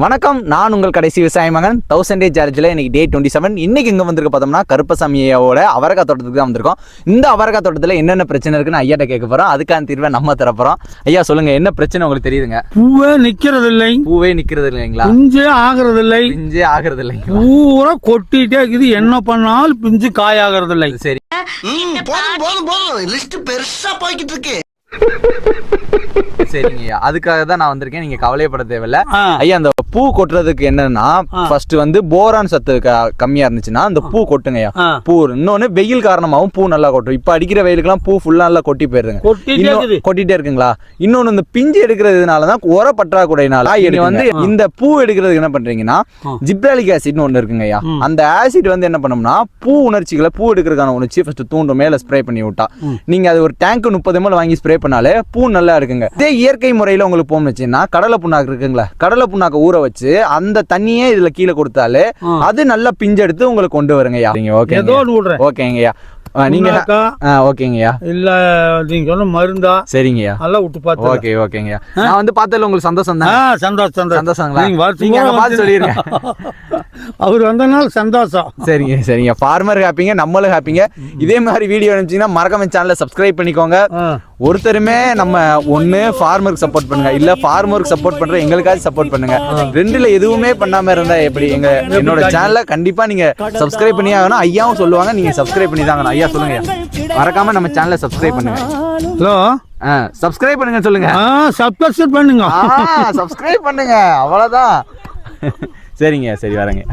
வணக்கம், நான் உங்கள் கடைசி விவசாய மகன் 1000 சார்ஜில் இன்னைக்கு டே 27. இன்னைக்கு எங்கே வந்திருக்க பார்த்தோம்னா கருப்பசாமியோட அவரக்காய் தோட்டத்துக்கு தான் வந்திருக்கோம். இந்த அவரக்காய் தோட்டத்தில் என்னென்ன பிரச்சனை இருக்குன்னு ஐயாட்ட கேட்க போகிறோம். அதுக்கான தீர்வை நம்ம தரப்போகிறோம். ஐயா சொல்லுங்க, என்ன பிரச்சனை உங்களுக்கு தெரியுதுங்க? பூவே நிக்கிறது இல்லை. பூவே நிக்கிறது இல்லைங்களா? பிஞ்சே ஆகிறது இல்லை. பிஞ்சே ஆகிறது இல்லைங்களா? பூரா கொட்டிட்டே இருக்குது. என்ன பண்ணாலும் பிஞ்சு காயாகிறது இல்லை. சரி, போதும் லிஸ்ட் பெருசா போய்கிட்டு இருக்கு. சரிங்க ஐயா, அதுக்காக தான் நான் வந்திருக்கேன். நீங்க கவலைப்பட தேவையில்ல ஐயா. அந்த பூ கொட்டுறதுக்கு என்னன்னா, ஃபர்ஸ்ட் வந்து போரான் சத்து கம்மியா இருந்துச்சுன்னா அந்த பூ கொட்டுங்க ஐயா. பூ இன்னொன்னு வெயில் காரணமாகவும் பூ நல்லா கொட்டும். இப்ப அடிக்கிற வெயிலுக்குலாம் பூ ஃபுல்லா நல்லா கொட்டி போயிருதுங்க, கொட்டிட்டே இருக்குங்களா. இன்னொன்னு இந்த பிஞ்சு எடுக்கிறதுனாலதான் உர பற்றாக்குறையினால வந்து இந்த பூ எடுக்கிறதுக்கு என்ன பண்றீங்கன்னா, ஜிப்ராலிக் ஆசிட்னு ஒண்ணு இருக்குங்க ஐயா. அந்த ஆசிட் வந்து என்ன பண்ணோம்னா பூ உணர்ச்சிகளை, பூ எடுக்கிறதுக்கான உணர்ச்சி ஃபர்ஸ்ட் தூண்டும். மேல ஸ்ப்ரே பண்ணி விட்டா நீங்க அது ஒரு டேங்க் 30 ml வாங்கி ஸ்ப்ரே பண்ணாலே பூ நல்லா இருக்குங்க. இதே இயற்கை முறையில உங்களுக்கு போச்சுன்னா கடலை புண்ணாக்கு இருக்குங்களா, கடலை புண்ணாக்க ஊற வச்சு அந்த தண்ணியே இதுல கீழே கொடுத்தாலே அது நல்லா பிஞ்செடுத்து உங்களுக்கு கொண்டு வருங்கய்யா. ஓகேங்கய்யா. நீங்க ஓகேங்கய்யா. இல்ல நீங்க சொன்ன மருந்தா? சரிங்கய்யா, நல்லா விட்டு பார்த்து. ஓகேங்கய்யா. நான் வந்து பார்த்ததுல உங்களுக்கு சந்தோஷம் தான். சந்தோஷங்களா? நீங்க பார்த்து சொல்லிருங்க. அவர் வந்தனால சந்தோஷம். சரிங்க. ஃபார்மர் ஹாப்பிங்க, நம்மளும் ஹாப்பிங்க. இதே மாதிரி வீடியோ அனுப்பிச்சீங்கன்னா மறக்காம சேனலை சப்ஸ்கிரைப் பண்ணிக்கோங்க. ஒருத்தருமே நம்ம ஒண்ணு ஃபார்மருக்கு சப்போர்ட் பண்ணுங்க, இல்ல ஃபார்மருக்கு சப்போர்ட் பண்ற எங்களுக்காக சப்போர்ட் பண்ணுங்க. ரெண்டுல எதுவுமே பண்ணாம இருந்தா எப்படி? என்னோட சேனலை கண்டிப்பா நீங்க சப்ஸ்கிரைப் பண்ணி ஆகணும். ஐயாவும் சொல்லுவாங்க, நீங்க சப்ஸ்கிரைப் பண்ணி தாங்க. ஐயா சொல்லுங்க, மறக்காம நம்ம சேனலை சப்ஸ்கிரைப் பண்ணுங்க. ஹலோ, சப்ஸ்கிரைப் பண்ணுங்க. சொல்லுங்க, சப்ஸ்கிரைப் பண்ணுங்க. சப்ஸ்கிரைப் பண்ணுங்க, அவ்வளவுதான். சரிங்க, சரி வரேங்க.